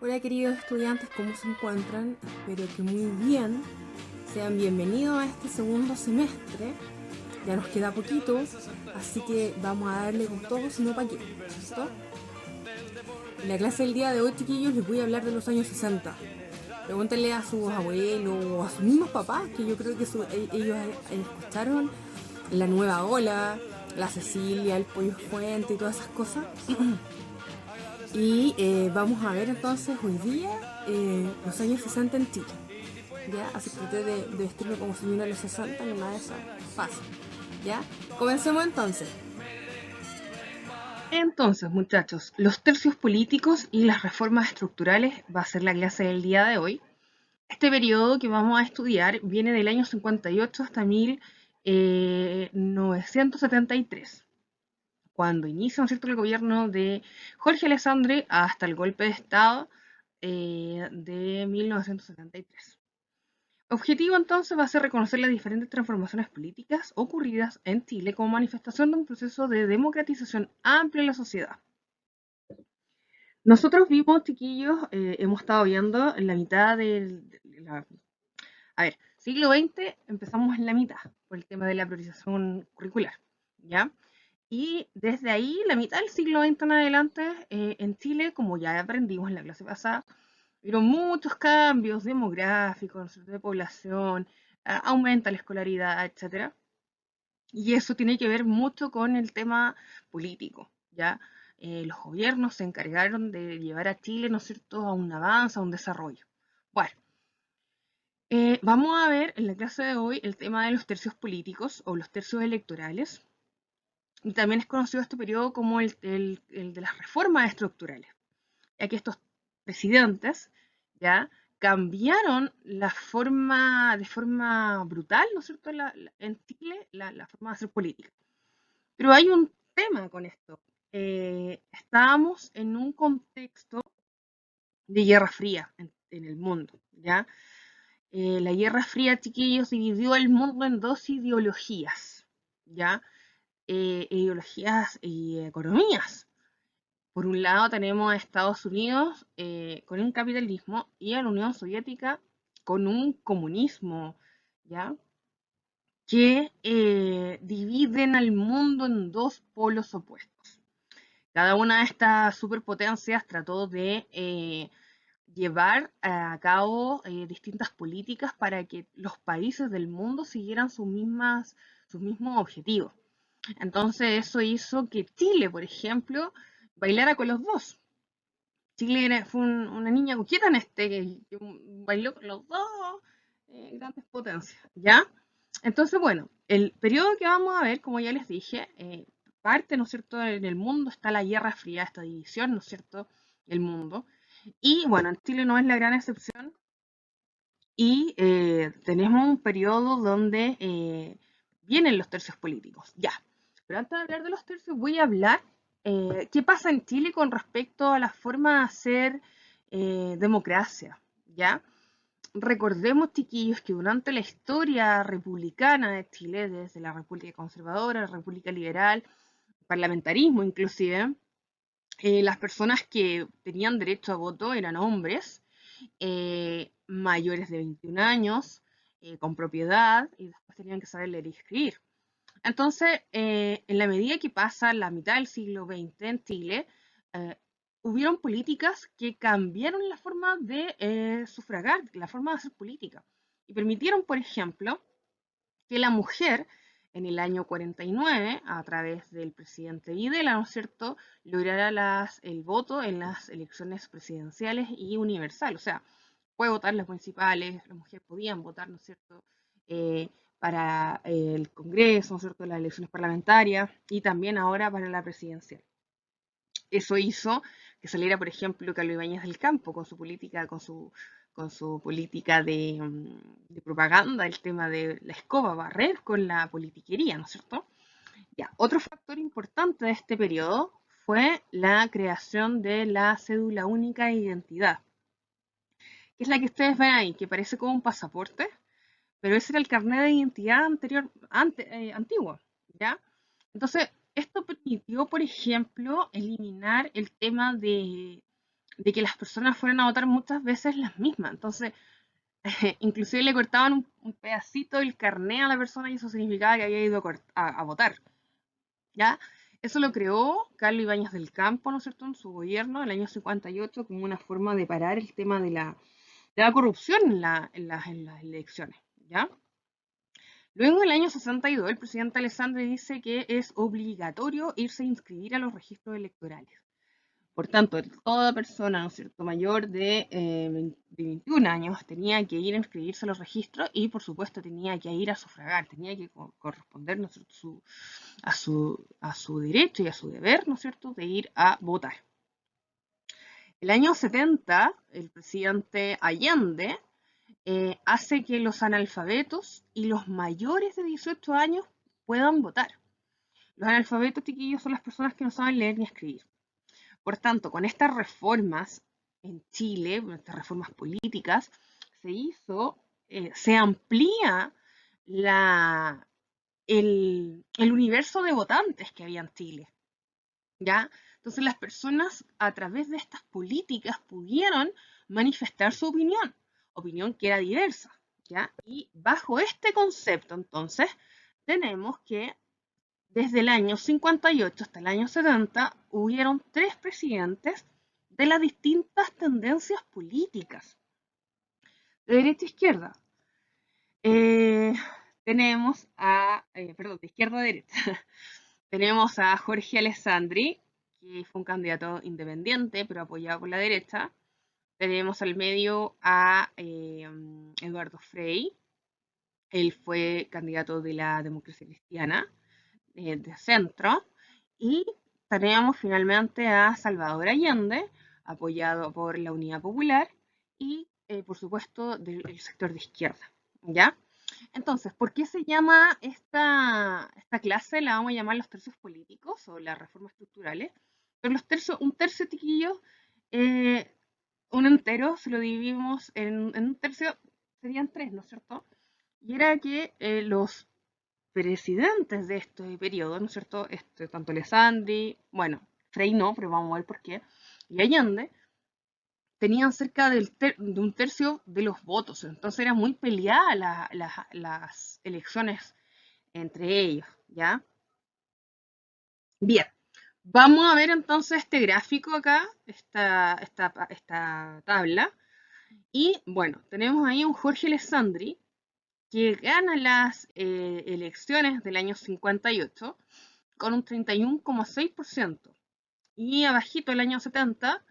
Hola queridos estudiantes, ¿cómo se encuentran? Espero que muy bien. Sean bienvenidos a este segundo semestre. Ya nos queda poquito, así que vamos a darle con todo, si no para qué, ¿cierto? En la clase del día de hoy, chiquillos, les voy a hablar de los años 60. Pregúntenle a sus abuelos o a sus mismos papás, que yo creo que ellos escucharon la nueva ola, la Cecilia, el Pollo Fuente y todas esas cosas. Y vamos a ver entonces hoy día los años 60 en Chile. ¿Ya? Así que traté de vestirme como si viniera a los 60 y una de esas pasa. ¿Ya? Comencemos entonces. Entonces, muchachos, los tercios políticos y las reformas estructurales va a ser la clase del día de hoy. Este periodo que vamos a estudiar viene del año 58 hasta 1973, cuando inicia, ¿no es cierto?, el gobierno de Jorge Alessandri hasta el golpe de Estado de 1973. Objetivo entonces va a ser reconocer las diferentes transformaciones políticas ocurridas en Chile como manifestación de un proceso de democratización amplio en la sociedad. Nosotros vimos, chiquillos, hemos estado viendo en la mitad a ver, siglo XX empezamos en la mitad, por el tema de la priorización curricular, ¿ya? Y desde ahí, la mitad del siglo XX en adelante, en Chile, como ya aprendimos en la clase pasada, hubieron muchos cambios demográficos, de población, aumenta la escolaridad, etcétera. Y eso tiene que ver mucho con el tema político, ¿ya? Los gobiernos se encargaron de llevar a Chile, ¿no es cierto?, a un avance, a un desarrollo. Bueno, vamos a ver en la clase de hoy el tema de los tercios políticos o los tercios electorales. Y también es conocido este periodo como el de las reformas estructurales, ya que estos presidentes ya cambiaron la forma, de forma brutal, ¿no es cierto?, en Chile, la forma de hacer política. Pero hay un tema con esto. Estábamos en un contexto de guerra fría en el mundo, ¿ya? La guerra fría, chiquillos, dividió el mundo en dos ideologías, ¿ya? Ideologías y economías. Por un lado tenemos a Estados Unidos con un capitalismo y a la Unión Soviética con un comunismo, ¿ya? Que dividen al mundo en dos polos opuestos. Cada una de estas superpotencias trató de llevar a cabo distintas políticas para que los países del mundo siguieran sus mismos objetivos. Entonces eso hizo que Chile, por ejemplo, bailara con los dos. Chile fue una niña coqueta en que bailó con los dos grandes potencias, ¿ya? Entonces, bueno, el periodo que vamos a ver, como ya les dije, parte, ¿no es cierto?, en el mundo está la Guerra Fría, esta división, ¿no es cierto?, del mundo. Y bueno, en Chile no es la gran excepción. Y tenemos un periodo donde vienen los tercios políticos, ya. Pero antes de hablar de los tercios, voy a hablar qué pasa en Chile con respecto a la forma de hacer democracia, ¿ya? Recordemos, chiquillos, que durante la historia republicana de Chile, desde la República Conservadora, la República Liberal, parlamentarismo inclusive, las personas que tenían derecho a voto eran hombres mayores de 21 años, con propiedad, y después tenían que saber leer y escribir. Entonces, en la medida que pasa la mitad del siglo XX en Chile, eh, hubieron políticas que cambiaron la forma de sufragar, la forma de hacer política, y permitieron, por ejemplo, que la mujer en el año 49, a través del presidente Videla, ¿no es cierto?, lograra el voto en las elecciones presidenciales y universal. O sea, puede votar las municipales, las mujeres podían votar, ¿no es cierto?, para el Congreso, ¿no es cierto?, las elecciones parlamentarias y también ahora para la presidencial. Eso hizo que saliera, por ejemplo, Carlos Ibáñez del Campo con su política, con su política de propaganda, el tema de la escoba, barrer con la politiquería, ¿no es cierto? Ya, otro factor importante de este periodo fue la creación de la cédula única de identidad, que es la que ustedes ven ahí, que parece como un pasaporte, pero ese era el carnet de identidad antiguo, ¿ya? Entonces, esto permitió, por ejemplo, eliminar el tema de que las personas fueran a votar muchas veces las mismas. Entonces, inclusive le cortaban un pedacito del carné a la persona y eso significaba que había ido a votar, ¿ya? Eso lo creó Carlos Ibáñez del Campo, ¿no es cierto?, en su gobierno, en el año 58, como una forma de parar el tema de la corrupción en las elecciones, ¿ya? Luego, en el año 62, el presidente Alessandri dice que es obligatorio irse a inscribir a los registros electorales. Por tanto, toda persona, ¿no es cierto?, mayor de 21 años tenía que ir a inscribirse a los registros y, por supuesto, tenía que ir a sufragar, tenía que corresponder, ¿no es cierto?, a su derecho y a su deber, ¿no es cierto?, de ir a votar. El año 70, el presidente Allende hace que los analfabetos y los mayores de 18 años puedan votar. Los analfabetos, chiquillos, son las personas que no saben leer ni escribir. Por tanto, con estas reformas en Chile, estas reformas políticas, se amplía el universo de votantes que había en Chile, ¿ya? Entonces las personas a través de estas políticas pudieron manifestar su opinión que era diversa, ¿ya? Y bajo este concepto, entonces, tenemos que desde el año 58 hasta el año 70 hubieron 3 presidentes de las distintas tendencias políticas, de derecha a izquierda. Tenemos perdón, de izquierda a derecha. Tenemos a Jorge Alessandri, que fue un candidato independiente, pero apoyado por la derecha. Tenemos al medio a Eduardo Frei. Él fue candidato de la democracia cristiana, de centro. Y tenemos finalmente a Salvador Allende, apoyado por la Unidad Popular y, por supuesto, del sector de izquierda, ¿ya? Entonces, ¿por qué se llama esta clase? La vamos a llamar los tercios políticos o las reformas estructurales. Pero un tercio, chiquillos, eh, un entero, si lo dividimos en un tercio, serían 3, ¿no es cierto? Y era que los presidentes de este periodo, ¿no es cierto? Tanto Alessandri, bueno, Frei no, pero vamos a ver por qué, y Allende, tenían cerca de un tercio de los votos. Entonces eran muy peleadas las elecciones entre ellos, ¿ya? Bien, vamos a ver entonces este gráfico acá, esta tabla. Y bueno, tenemos ahí un Jorge Alessandri que gana las elecciones del año 58 con un 31,6%. Y abajito el año 70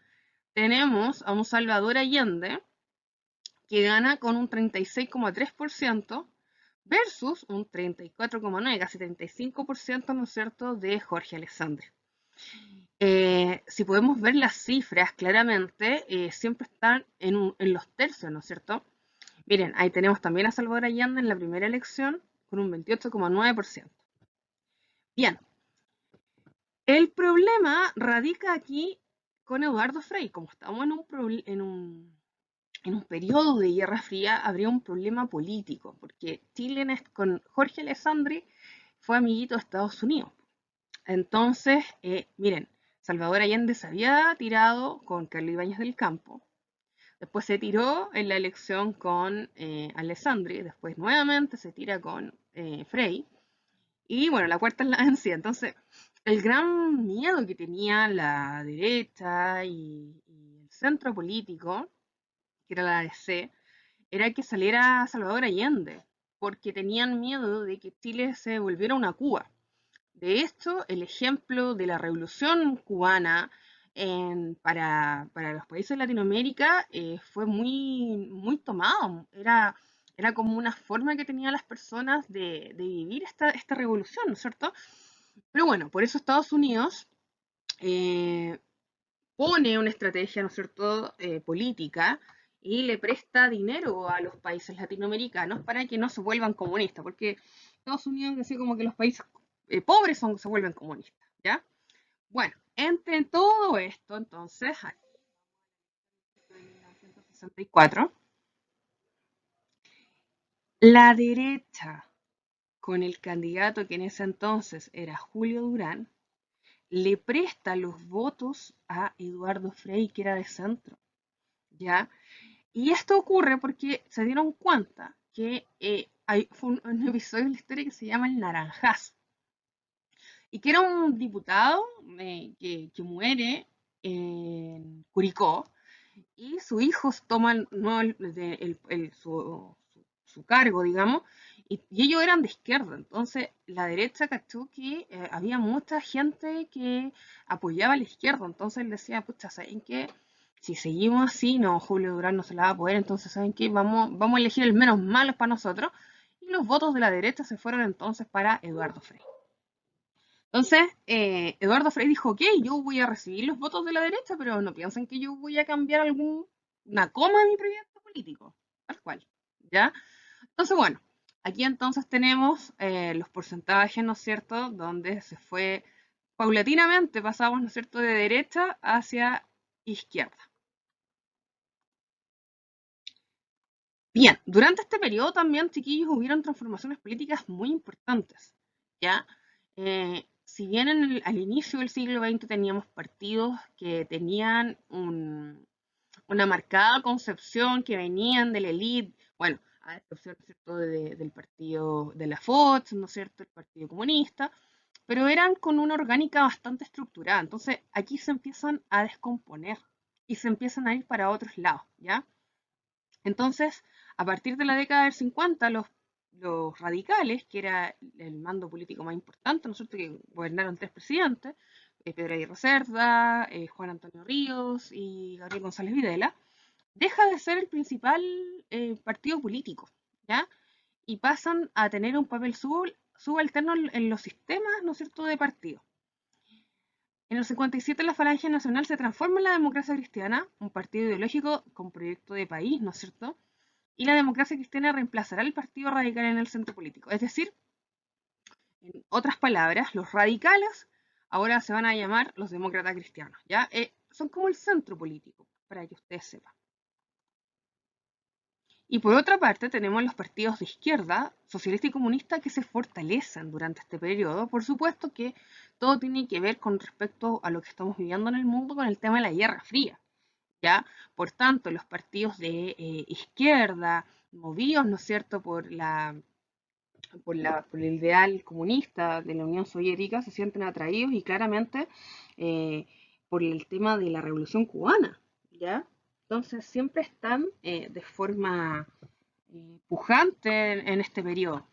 tenemos a un Salvador Allende que gana con un 36,3% versus un 34,9%, casi 35%, ¿no es cierto?, de Jorge Alessandri. Si podemos ver las cifras claramente, siempre están en los tercios, ¿no es cierto? Miren, ahí tenemos también a Salvador Allende en la primera elección con un 28,9%. Bien, el problema radica aquí con Eduardo Frei. Como estamos en un periodo de Guerra Fría, habría un problema político, porque Chile con Jorge Alessandri fue amiguito de Estados Unidos. Entonces, miren, Salvador Allende se había tirado con Carlos Ibáñez del Campo, después se tiró en la elección con Alessandri, después nuevamente se tira con Frei, y bueno, la cuarta es la vencida. Entonces, el gran miedo que tenía la derecha y el centro político, que era la ADC, era que saliera Salvador Allende, porque tenían miedo de que Chile se volviera una Cuba. De hecho, el ejemplo de la revolución cubana para los países de Latinoamérica fue muy, muy tomado. Era como una forma que tenían las personas de vivir esta revolución, ¿no es cierto? Pero bueno, por eso Estados Unidos eh, pone una estrategia, ¿no es cierto?, política y le presta dinero a los países latinoamericanos para que no se vuelvan comunistas, porque Estados Unidos decía como que los países pobres se vuelven comunistas, ¿ya? Bueno, entre todo esto, entonces, en 1964, la derecha, con el candidato que en ese entonces era Julio Durán, le presta los votos a Eduardo Frei, que era de centro, ¿ya? Y esto ocurre porque se dieron cuenta que fue un episodio de la historia que se llama el Naranjazo, y que era un diputado que muere en Curicó, y sus hijos toman ¿no? su cargo, digamos, y ellos eran de izquierda. Entonces la derecha cachó que había mucha gente que apoyaba a la izquierda. Entonces él decía, pucha, ¿saben qué? Si seguimos así, no, Julio Durán no se la va a poder, entonces ¿saben qué? Vamos a elegir el menos malo para nosotros. Y los votos de la derecha se fueron entonces para Eduardo Frei. Entonces, Eduardo Frei dijo, ok, yo voy a recibir los votos de la derecha, pero no piensen que yo voy a cambiar una coma en mi proyecto político, tal cual, ¿ya? Entonces, bueno, aquí entonces tenemos los porcentajes, ¿no es cierto?, donde se fue paulatinamente, pasamos, ¿no es cierto?, de derecha hacia izquierda. Bien, durante este periodo también, chiquillos, hubieron transformaciones políticas muy importantes, ¿ya? Si bien al inicio del siglo XX teníamos partidos que tenían una marcada concepción, que venían de la élite, bueno, a excepción, ¿no es cierto?, del partido de la Foch, ¿no es cierto?, el Partido Comunista, pero eran con una orgánica bastante estructurada. Entonces, aquí se empiezan a descomponer y se empiezan a ir para otros lados, ¿ya? Entonces, a partir de la década del 50, los radicales, que era el mando político más importante, ¿no es cierto?, que gobernaron 3 presidentes, Pedro Aguirre Cerda, Juan Antonio Ríos y Gabriel González Videla, deja de ser el principal partido político, ¿ya? Y pasan a tener un papel subalterno en los sistemas, ¿no es cierto?, de partido. En el 57 la Falange Nacional se transforma en la Democracia Cristiana, un partido ideológico con proyecto de país, ¿no es cierto?, y la Democracia Cristiana reemplazará al Partido Radical en el centro político. Es decir, en otras palabras, los radicales ahora se van a llamar los demócratas cristianos, ¿ya? Son como el centro político, para que ustedes sepan. Y por otra parte tenemos los partidos de izquierda, socialista y comunista, que se fortalecen durante este periodo. Por supuesto que todo tiene que ver con respecto a lo que estamos viviendo en el mundo con el tema de la Guerra Fría, ¿ya? Por tanto, los partidos de izquierda, movidos, ¿no es cierto?, por el ideal comunista de la Unión Soviética, se sienten atraídos y claramente por el tema de la Revolución Cubana, ¿ya? Entonces siempre están de forma pujante en este periodo.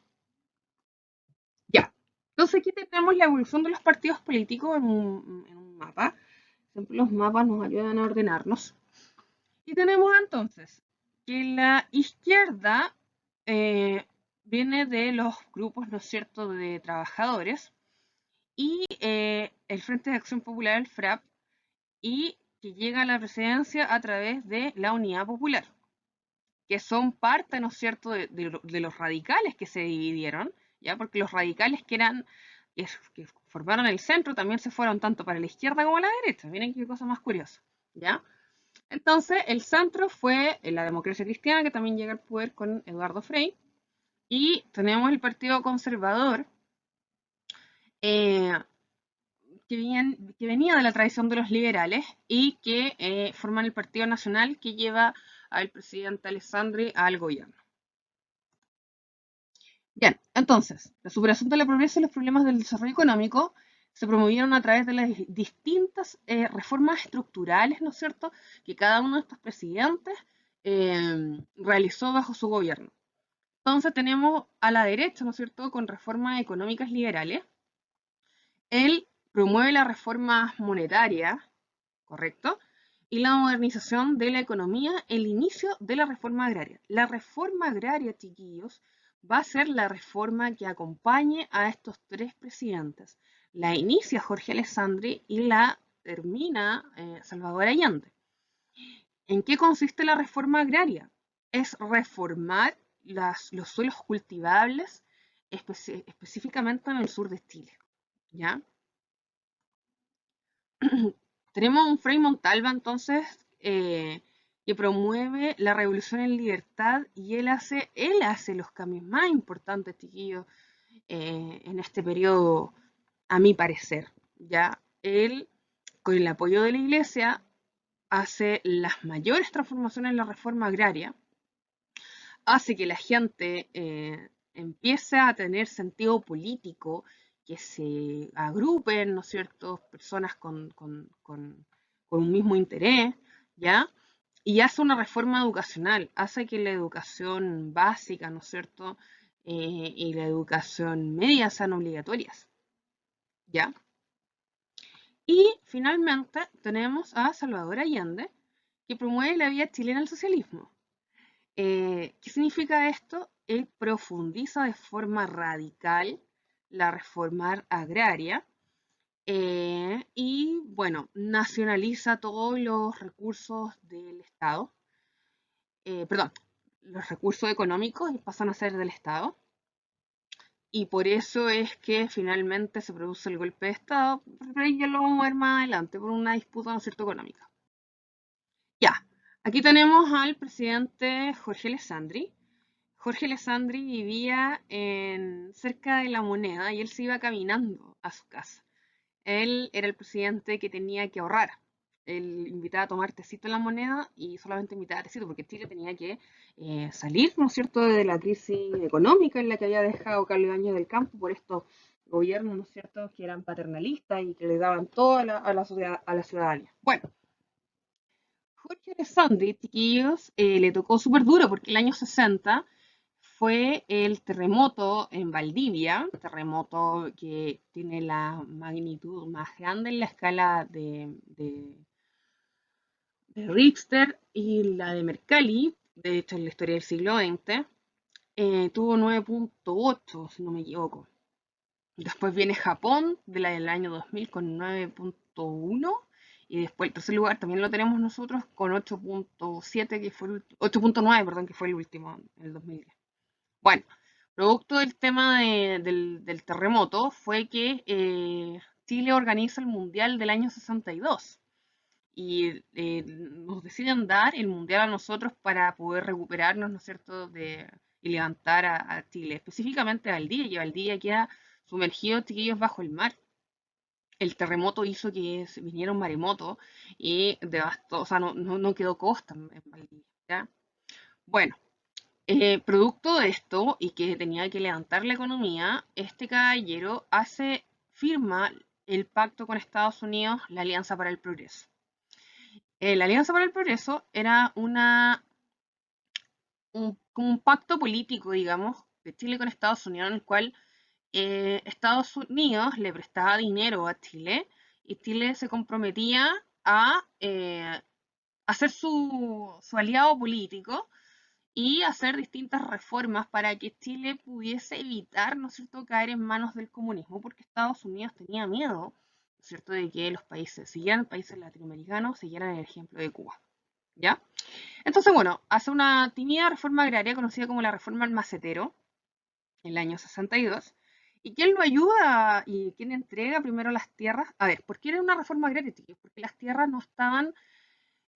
Ya. Entonces aquí tenemos la evolución de los partidos políticos en un mapa. Siempre los mapas nos ayudan a ordenarnos. Y tenemos entonces que la izquierda viene de los grupos, ¿no es cierto?, de trabajadores y el Frente de Acción Popular, el FRAP, y que llega a la presidencia a través de la Unidad Popular, que son parte, ¿no es cierto?, de los radicales que se dividieron, ¿ya? Porque los radicales que formaron el centro también se fueron tanto para la izquierda como a la derecha. Miren qué cosa más curiosa, ¿ya? Entonces, el centro fue la Democracia Cristiana, que también llega al poder con Eduardo Frei, y tenemos el Partido Conservador, eh, que venía de la tradición de los liberales y que forman el Partido Nacional que lleva al presidente Alessandri al gobierno. Bien, entonces, la superación de la pobreza y los problemas del desarrollo económico se promovieron a través de las distintas reformas estructurales, ¿no es cierto?, que cada uno de estos presidentes realizó bajo su gobierno. Entonces tenemos a la derecha, ¿no es cierto?, con reformas económicas liberales. Él promueve la reforma monetaria, ¿correcto?, y la modernización de la economía, el inicio de la reforma agraria. La reforma agraria, chiquillos, va a ser la reforma que acompañe a estos 3 presidentes. La inicia Jorge Alessandri y la termina Salvador Allende. ¿En qué consiste la reforma agraria? Es reformar los suelos cultivables, específicamente en el sur de Chile, ¿ya? Tenemos un Frei Montalva, entonces, que promueve la revolución en libertad, y él hace los cambios más importantes, chiquillos, en este periodo, a mi parecer, ¿ya? él, con el apoyo de la Iglesia, hace las mayores transformaciones en la reforma agraria, hace que la gente empiece a tener sentido político, que se agrupen, ¿no es cierto?, personas con un mismo interés, ¿ya? Y hace una reforma educacional, hace que la educación básica, ¿no es cierto?, y la educación media sean obligatorias, ¿ya? Y finalmente tenemos a Salvador Allende, que promueve la vía chilena al socialismo. ¿Qué significa esto? Él profundiza de forma radical la reforma agraria y, bueno, nacionaliza todos los recursos del Estado, perdón, los recursos económicos pasan a ser del Estado. Y por eso es que finalmente se produce el golpe de Estado, pero ahí ya lo vamos a ver más adelante, por una disputa, ¿no es cierto?, económica. Ya, aquí tenemos al presidente Jorge Alessandri. Jorge Alessandri vivía cerca de La Moneda y él se iba caminando a su casa. Él era el presidente que tenía que ahorrar. Él invitaba a tomar tecito en La Moneda y solamente invitaba a tecito porque Chile tenía que salir, ¿no es cierto?, de la crisis económica en la que había dejado Carlos Ibáñez del Campo por estos gobiernos, ¿no es cierto?, que eran paternalistas y que le daban todo a la ciudadanía. Bueno, Jorge Alessandri, chiquillos, le tocó súper duro porque el año 60 fue el terremoto en Valdivia, terremoto que tiene la magnitud más grande en la escala de Richter y la de Mercalli, de hecho en la historia del siglo XX, tuvo 9.8, si no me equivoco. Después viene Japón, del año 2000, con 9.1. Y después el tercer lugar también lo tenemos nosotros con 8.7, 8.9, perdón, que fue el último, en el 2010. Bueno, producto del tema del terremoto fue que Chile organiza el Mundial del año 62 y nos deciden dar el Mundial a nosotros para poder recuperarnos, ¿no es cierto?, y levantar a Chile, específicamente a Valdivia, y Valdivia queda sumergido, chiquillos, bajo el mar. El terremoto hizo que viniera un maremoto y devastó, o sea, no quedó costa en Valdivia, ¿ya? Bueno, producto de esto y que tenía que levantar la economía, este caballero firma el pacto con Estados Unidos, la Alianza para el Progreso. La Alianza para el Progreso era como un pacto político, digamos, de Chile con Estados Unidos, en el cual Estados Unidos le prestaba dinero a Chile y Chile se comprometía a hacer su aliado político y hacer distintas reformas para que Chile pudiese evitar, ¿no es cierto?, caer en manos del comunismo, porque Estados Unidos tenía miedo, ¿no es cierto?, de que los países latinoamericanos, siguieran el ejemplo de Cuba, ¿ya? Entonces, bueno, hace una tímida reforma agraria conocida como la Reforma del Macetero, en el año 62, ¿y quién lo ayuda y quién entrega primero las tierras? A ver, ¿por qué era una reforma agraria, chicos? Porque las tierras no estaban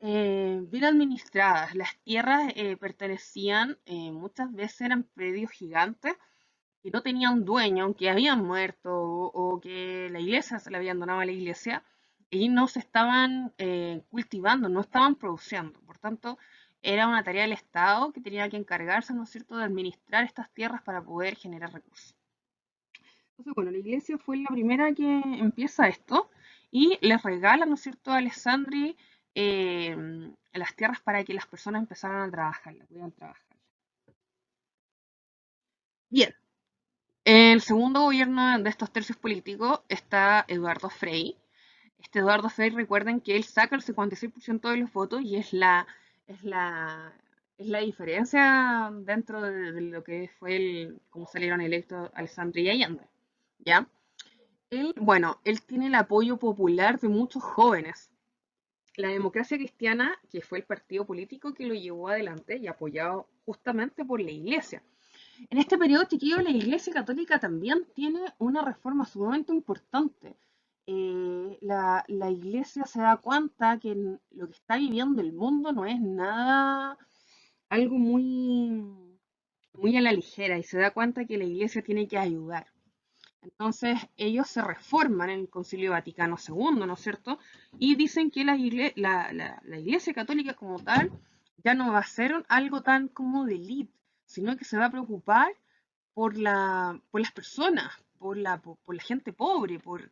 bien administradas. Las tierras pertenecían, muchas veces eran predios gigantes que no tenían dueño, aunque habían muerto o que la iglesia se le había donado a la iglesia, y no se estaban cultivando, no estaban produciendo. Por tanto, era una tarea del Estado que tenía que encargarse, ¿no es cierto?, de administrar estas tierras para poder generar recursos. Entonces, bueno, la iglesia fue la primera que empieza esto y les regala, ¿no es cierto?, a Alessandri las tierras para que las personas empezaran a trabajar, pudieran trabajar. Bien, en el segundo gobierno de estos tercios políticos está Eduardo Frei. Este Eduardo Frei, recuerden que él saca el 56% de los votos y es la diferencia dentro de lo que fue cómo salieron electos Alessandri y Allende, ¿ya? Él tiene el apoyo popular de muchos jóvenes. La Democracia Cristiana, que fue el partido político que lo llevó adelante y apoyado justamente por la Iglesia. En este periodo, chiquillos, la Iglesia Católica también tiene una reforma sumamente importante. La Iglesia se da cuenta que lo que está viviendo el mundo no es nada, algo muy a la ligera, y se da cuenta que la Iglesia tiene que ayudar. Entonces ellos se reforman en el Concilio Vaticano II, ¿no es cierto? Y dicen que la Iglesia Católica como tal ya no va a ser algo tan como de élite, sino que se va a preocupar por las personas, por la gente pobre, por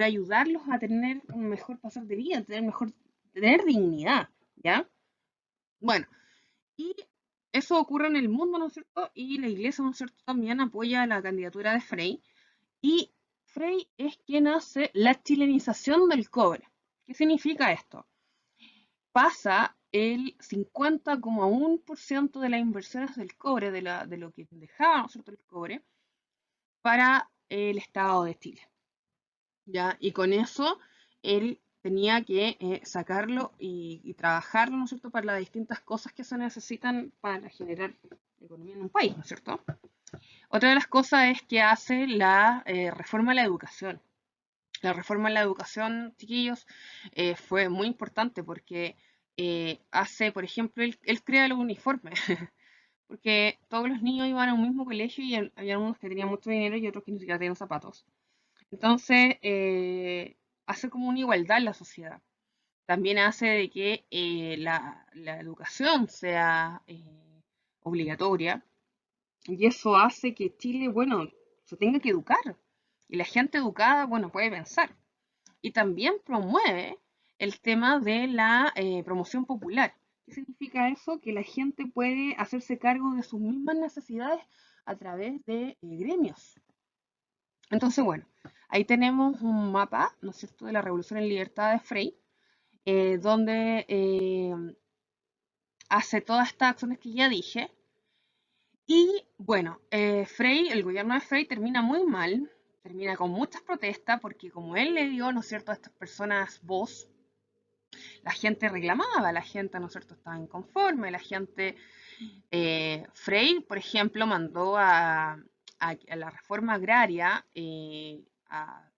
ayudarlos a tener un mejor pasar de vida, tener dignidad, ¿ya? Bueno, y eso ocurre en el mundo, ¿no es cierto? Y la iglesia, ¿no es cierto?, también apoya la candidatura de Frei. Y Frei es quien hace la chilenización del cobre. ¿Qué significa esto? Pasa el 50,1% de las inversiones del cobre, de lo que dejaba, ¿no es cierto?, el cobre, para el Estado de Chile. ¿Ya? Y con eso él tenía que sacarlo y trabajarlo, ¿no es cierto?, para las distintas cosas que se necesitan para generar economía en un país, ¿no es cierto? Otra de las cosas es que hace la reforma a la educación. La reforma a la educación, chiquillos, fue muy importante porque hace, por ejemplo, él crea los uniformes, porque todos los niños iban a un mismo colegio y había unos que tenían mucho dinero y otros que ni siquiera tenían zapatos. Entonces, hace como una igualdad en la sociedad. También hace de que la educación sea obligatoria y eso hace que Chile, bueno, se tenga que educar. Y la gente educada, bueno, puede pensar. Y también promueve el tema de la promoción popular. ¿Qué significa eso? Que la gente puede hacerse cargo de sus mismas necesidades a través de gremios. Entonces, bueno, ahí tenemos un mapa, ¿no es cierto?, de la Revolución en Libertad de Frei, donde hace todas estas acciones que ya dije. Y bueno, Frei, el gobierno de Frei termina muy mal, termina con muchas protestas, porque como él le dio, ¿no es cierto?, a estas personas voz, la gente reclamaba, la gente, ¿no es cierto?, estaba inconforme, la gente, Frei, por ejemplo, mandó a la reforma agraria a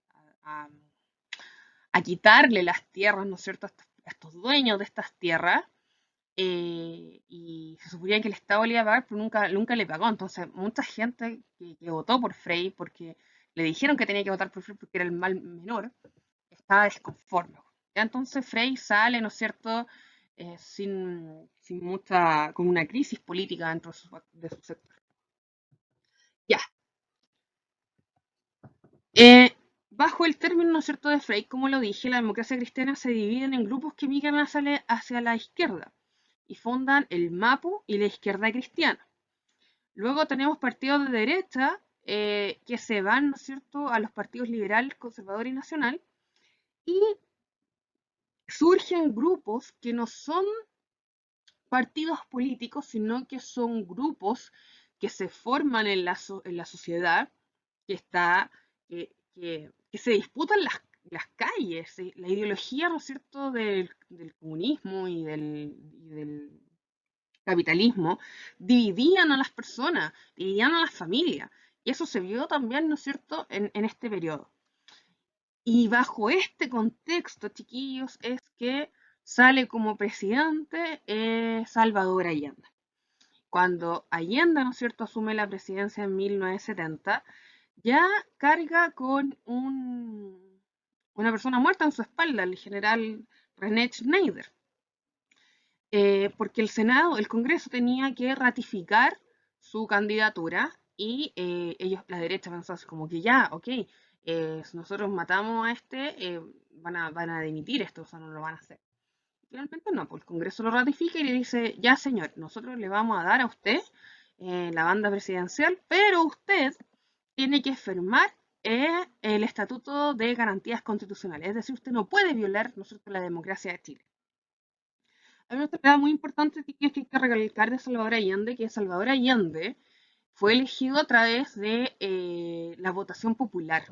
quitarle las tierras, ¿no es cierto?, a estos dueños de estas tierras, y se suponía que el Estado le iba a pagar, pero nunca le pagó. Entonces, mucha gente que votó por Frei, porque le dijeron que tenía que votar por Frei porque era el mal menor, estaba desconforme. Ya entonces Frei sale, ¿no es cierto?, sin mucha, con una crisis política dentro de su sector. Ya. Bajo el término, ¿no es cierto?, de Frey, como lo dije, la democracia cristiana se divide en grupos que migran hacia la izquierda y fundan el MAPU y la izquierda cristiana. Luego tenemos partidos de derecha que se van, ¿no es cierto?, a los partidos liberal, conservador y nacional, y surgen grupos que no son partidos políticos, sino que son grupos que se forman en la sociedad, que está, que se disputan las calles, ¿sí? La ideología, ¿no es cierto?, del comunismo y del capitalismo, dividían a las personas, dividían a las familias. Y eso se vio también, ¿no es cierto?, en este periodo. Y bajo este contexto, chiquillos, es que sale como presidente Salvador Allende. Cuando Allende, ¿no es cierto?, asume la presidencia en 1970, ya carga con una persona muerta en su espalda, el general René Schneider, porque el Senado, el Congreso tenía que ratificar su candidatura y la derecha pensó así como que ya, ok, si nosotros matamos a este, van a dimitir esto, o sea, no lo van a hacer. Finalmente no, pues el Congreso lo ratifica y le dice, ya señor, nosotros le vamos a dar a usted la banda presidencial, pero usted tiene que firmar el Estatuto de Garantías Constitucionales. Es decir, usted no puede violar, ¿no es cierto?, la democracia de Chile. Hay una otra muy importante que hay que recalcar de Salvador Allende, que Salvador Allende fue elegido a través de la votación popular,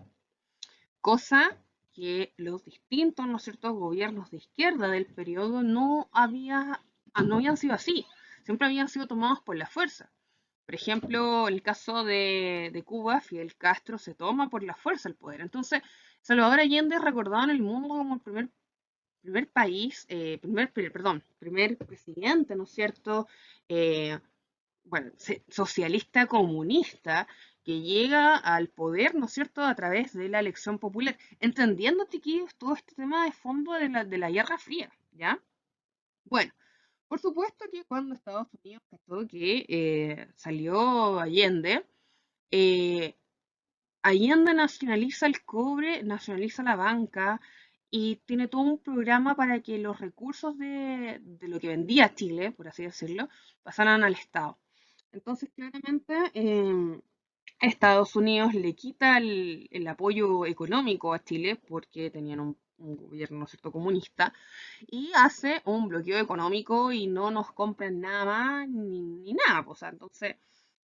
cosa que los distintos, ¿no es cierto?, gobiernos de izquierda del periodo no habían sido así, siempre habían sido tomados por la fuerza. Por ejemplo, el caso de Cuba, Fidel Castro se toma por la fuerza el poder. Entonces, Salvador Allende es recordado en el mundo como el primer presidente, ¿no es cierto?, bueno, socialista comunista que llega al poder, ¿no es cierto?, a través de la elección popular, entendiendo, chiquillos, todo este tema de fondo de la Guerra Fría, ¿ya? Bueno, por supuesto que cuando Estados Unidos cachó que salió Allende, eh, Allende nacionaliza el cobre, nacionaliza la banca y tiene todo un programa para que los recursos de lo que vendía Chile, por así decirlo, pasaran al Estado. Entonces, claramente, Estados Unidos le quita el apoyo económico a Chile porque tenían un gobierno, ¿no es cierto?, comunista, y hace un bloqueo económico y no nos compran nada más ni nada. O sea, entonces,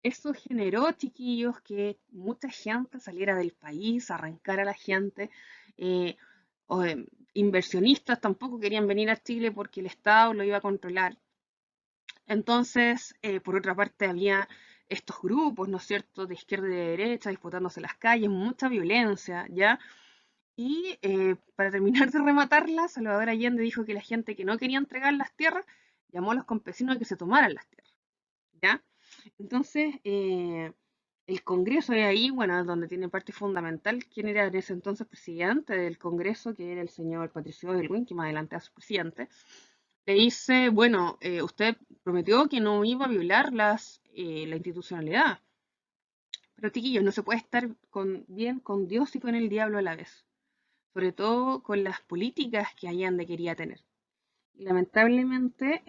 eso generó, chiquillos, que mucha gente saliera del país, arrancara a la gente. eh, Inversionistas tampoco querían venir a Chile porque el Estado lo iba a controlar. Entonces, por otra parte, había estos grupos, ¿no es cierto?, de izquierda y de derecha disputándose las calles, mucha violencia, ¿ya? Y para terminar de rematarla, Salvador Allende dijo que la gente que no quería entregar las tierras llamó a los campesinos a que se tomaran las tierras, ¿ya? Entonces, el Congreso de ahí, bueno, donde tiene parte fundamental, quién era en ese entonces presidente del Congreso, que era el señor Patricio Aylwin, que más adelante va a ser presidente, le dice, bueno, usted prometió que no iba a violar la institucionalidad, pero chiquillos, no se puede estar bien con Dios y con el diablo a la vez, sobre todo con las políticas que Allende quería tener. Y lamentablemente,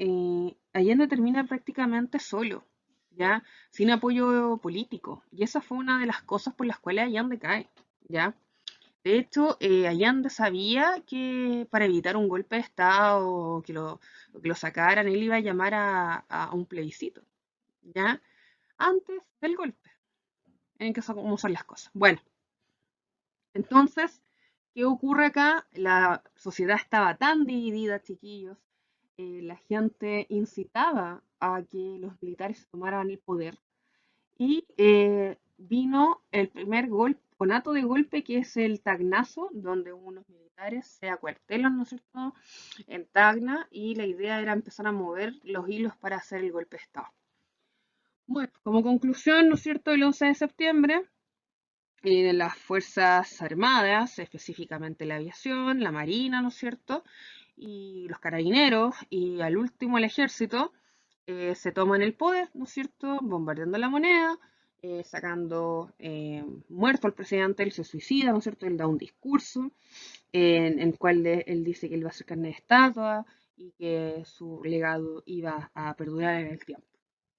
Allende termina prácticamente solo, ¿ya? Sin apoyo político. Y esa fue una de las cosas por las cuales Allende cae, ¿ya? De hecho, Allende sabía que para evitar un golpe de Estado o que lo sacaran, él iba a llamar a un plebiscito, ¿ya? Antes del golpe, en que son como son las cosas. Bueno, entonces, ¿qué ocurre acá? La sociedad estaba tan dividida, chiquillos, la gente incitaba a que los militares tomaran el poder y vino el primer golpe, conato de golpe, que es el Tacnazo, donde unos militares se acuartelan, ¿no es cierto?, en Tacna, y la idea era empezar a mover los hilos para hacer el golpe de Estado. Bueno, como conclusión, ¿no es cierto?, el 11 de septiembre, las Fuerzas Armadas, específicamente la aviación, la Marina, ¿no es cierto?, y los carabineros, y al último el ejército, se toman el poder, ¿no es cierto?, bombardeando la moneda, sacando muerto al presidente, él se suicida, ¿no es cierto?, él da un discurso en el cual él dice que él va a ser carne de estatua y que su legado iba a perdurar en el tiempo.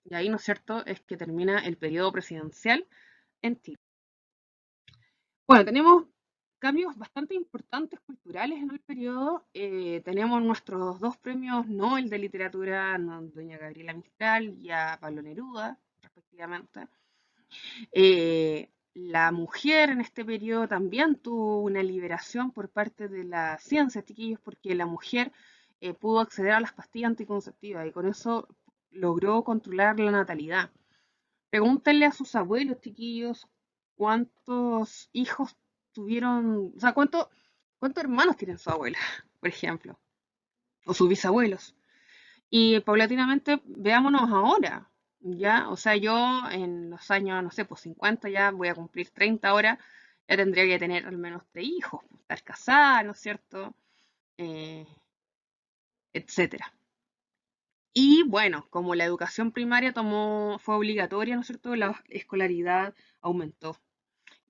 Y ahí, ¿no es cierto?, es que termina el periodo presidencial en Chile. Bueno, tenemos cambios bastante importantes culturales en el periodo. Tenemos nuestros dos premios Nobel de literatura, doña Gabriela Mistral y a Pablo Neruda, respectivamente. La mujer en este periodo también tuvo una liberación por parte de la ciencia, chiquillos, porque la mujer pudo acceder a las pastillas anticonceptivas y con eso logró controlar la natalidad. Pregúntenle a sus abuelos, chiquillos, cuántos hijos tuvieron, o sea, cuántos hermanos tienen su abuela, por ejemplo, o sus bisabuelos. Y paulatinamente, veámonos ahora, ¿ya? O sea, yo en los años, no sé, pues 50 ya voy a cumplir 30 ahora, ya tendría que tener al menos 3 hijos, estar casada, ¿no es cierto? Eh, Etcétera. Y bueno, como la educación primaria fue obligatoria, ¿no es cierto? La escolaridad aumentó.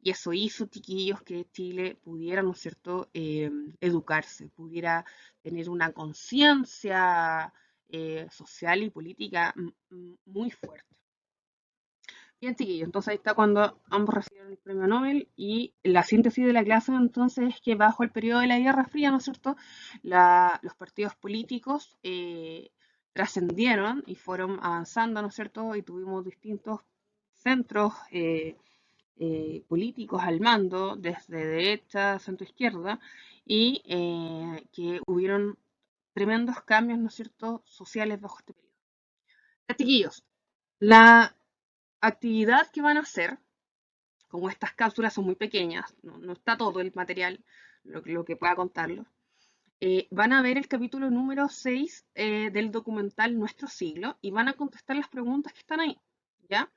Y eso hizo, chiquillos, que Chile pudiera, ¿no es cierto?, educarse, pudiera tener una conciencia social y política muy fuerte. Bien, chiquillos, entonces ahí está cuando ambos recibieron el premio Nobel y la síntesis de la clase entonces es que bajo el periodo de la Guerra Fría, ¿no es cierto?, los partidos políticos trascendieron y fueron avanzando, ¿no es cierto?, y tuvimos distintos centros políticos al mando, desde derecha, centro izquierda, y que hubieron tremendos cambios, ¿no es cierto?, sociales bajo este periodo. Ya, chiquillos, la actividad que van a hacer, como estas cápsulas son muy pequeñas, no está todo el material, lo que pueda contarlo, van a ver el capítulo número 6 del documental Nuestro Siglo y van a contestar las preguntas que están ahí, ¿ya?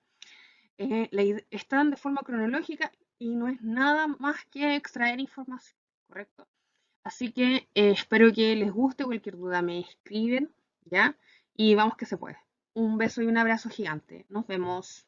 están de forma cronológica y no es nada más que extraer información, ¿correcto? Así que espero que les guste. Cualquier duda me escriben, ¿ya? Y vamos que se puede. Un beso y un abrazo gigante. Nos vemos.